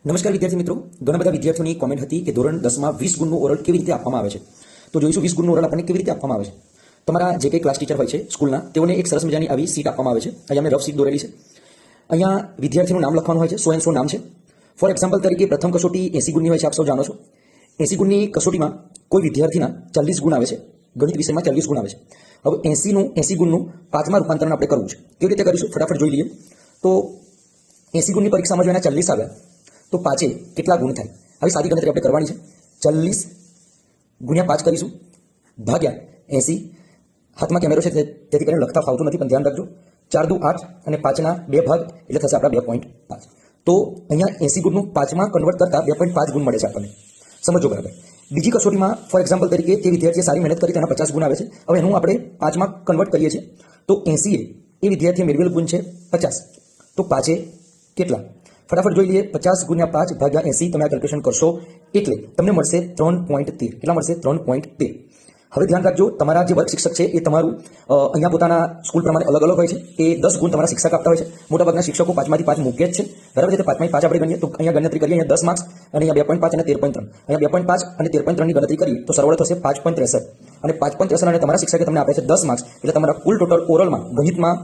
નમસ્કાર વિદ્યાર્થી મિત્રો, ઘણા બધા વિદ્યાર્થીઓની કોમેન્ટ હતી કે ધોરણ 10માં 20 ગુણનું ઓરલ કેવી રીતે આપવામાં આવે છે. તો જોઈશું 20 ગુણનું ઓરલ આપણને કેવી રીતે આપવામાં આવે છે. તમારા જે કંઈ ક્લાસ ટીચર હોય છે સ્કૂલના, તેઓને એક સરસ મજાની આવી સીટ આપવામાં આવે છે. અહીંયા મેં રફ સીટ દોરેલી છે. અહીંયા વિદ્યાર્થીનું નામ લખવાનું હોય છે, સો એન્ડ સો નામ છે. ફોર એક્ઝામ્પલ તરીકે પ્રથમ કસોટી 80 ગુણની હોય છે, આપ સૌ જાણો છો. 80 ગુણની કસોટીમાં કોઈ વિદ્યાર્થીના 40 ગુણ આવે છે, ગણિત વિષયમાં 40 ગુણ આવે છે. હવે 80 ગુણનું 5માં રૂપાંતરણ આપણે કરવું છે. કેવી રીતે કરીશું ફટાફટ જોઈ લઈએ. તો 80 ગુણની પરીક્ષામાં જો એના 40 આવ્યા તો 5 કેટલા ગુણ થાય? આવી સાદી ગણતરી આપણે કરવાની છે. 40 ગુણ્યા 5 કરીશું, ભાગ્યા 80. હાથમાં કેમેરો છે તેથી કરીને લખતા ફાવતું નથી, પણ ધ્યાન રાખજો. 4 દુ 8 અને 5ના 2 ભાગ એટલે થશે આપણા 2.5. તો અહીંયા 80 ગુણનું 5માં કન્વર્ટ કરતા 2.5 ગુણ મળે છે આપણને. સમજો બરાબર. બીજી કસોટીમાં ફોર એક્ઝામ્પલ તરીકે તે વિદ્યાર્થીએ સારી મહેનત કરી, તેના 50 ગુણ આવે છે. હવે એનું આપણે 5માં કન્વર્ટ કરીએ છીએ. તો 80 એ વિદ્યાર્થીએ મેળવેલ ગુણ છે 50. તો 5 કેટલા? ફટાફટ જોઈ લઈએ. 50 ગુણ્યા 5 ભાગ્યા 80 તમે આ કેલ્ક્યુલેશન કરશો એટલે તમને મળશે 3.13. કેટલા મળશે? 3.13. હવે ધ્યાન રાખજો, તમારા જે વર્ગ શિક્ષક છે એ તમારું અહીંયા પોતાના સ્કૂલ પ્રમાણે અલગ અલગ હોય છે. એ 10 ગુણ તમારા શિક્ષક આપતા હોય છે. મોટાભાગના શિક્ષકો 5માંથી 5 મૂકે જ છે, બરાબર છે. તો 5માંથી 5 આપણે ગણીએ તો અહીંયા ગણતરી કરીએ, અહીંયા 10 માર્ક્સ અને અહીંયા 2.5 અને 13.3. અહીંયા 2.5 અને 13.3 ની ગણતરી કરીએ તો સરવાળો થશે 5.63. અને 5.63 અને તમારા શિક્ષકે તમને આપે છે 10 માર્ક્સ, એટલે તમારા કુલ ટોટલ ઓરલમાં ગણિતમાં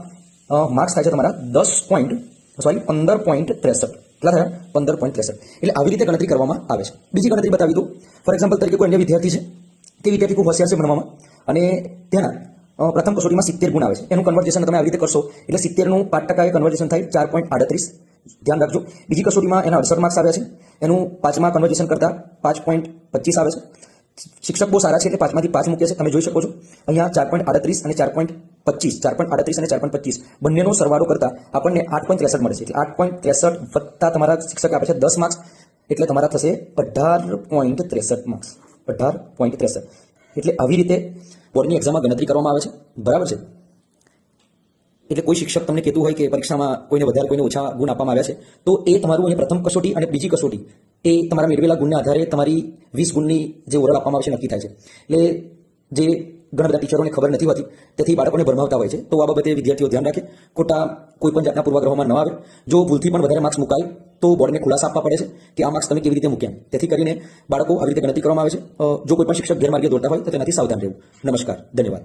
માર્ક્સ થાય છે તમારા 15.63. કેટલા થયા? 15.63. એટલે આવી રીતે ગણતરી કરવામાં આવે છે. બીજી ગણતરી બતાવી દઉં. ફોર એક્ઝામ્પલ તરીકે કોઈ અન્ય વિદ્યાર્થી છે, તે વિદ્યાર્થી ખૂબ હોશિયાર છે ભણવામાં અને તેના પ્રથમ કસોટીમાં 70 ગુણ આવે છે. એનું કન્વર્જેશન તમે આવી રીતે કરશો એટલે 70નું 5% કન્વર્જેશન થાય 4.38. ધ્યાન રાખજો. બીજી કસોટીમાં એના 68 માર્ક્સ આવ્યા છે, એનું 5માં કન્વર્જેશન કરતા 5.25 આવે છે. શિક્ષક બહુ સારા છે એટલે 5માંથી 5 મૂકે છે, તમે જોઈ શકો છો. અહીંયા 4.38 અને 4.25 બંનેનો સરવાળો કરતા આપણને 8.63 મળે છે. એટલે 8.63 વત્તા તમારા શિક્ષક આપે છે 10 માર્ક્સ, એટલે તમારા થશે 18.63 માર્ક્સ. 18.63. એટલે આવી રીતે બોર્ડની એક્ઝામમાં ગણતરી કરવામાં આવે છે, બરાબર છે. એટલે કોઈ શિક્ષક તમને કહેતું હોય કે પરીક્ષામાં કોઈને વધારે કોઈને ઓછા ગુણ આપવામાં આવ્યા છે, તો એ તમારું અહીંયા પ્રથમ કસોટી અને બીજી કસોટી એ તમારા મેળવેલા ગુણના આધારે તમારી 20 ગુણની જે ઓરલ આપવામાં આવે છે નક્કી થાય છે. એટલે જે ઘણા બધા ટીચરોને ખબર નથી હોતી, તેથી બાળકોને ભરમાવતા હોય છે. તો આ બાબતે વિદ્યાર્થીઓ ધ્યાન રાખે, ખોટા કોઈ પણ જાતના પૂર્વાગ્રહોમાં ન આવે. જો ભૂલથી પણ વધારે માર્ક્સ મુકાય તો બોર્ડને ખુલાસા આપવા પડે છે કે આ માર્ક્સ તમે કેવી રીતે મૂક્યા. તેથી કરીને બાળકો આવી રીતે ગણતરી કરવામાં આવે છે. જો કોઈ પણ શિક્ષક ગેરમાર્ગે દોરતા હોય તો તેનાથી સાવધાન રહેવું. નમસ્કાર, ધન્યવાદ.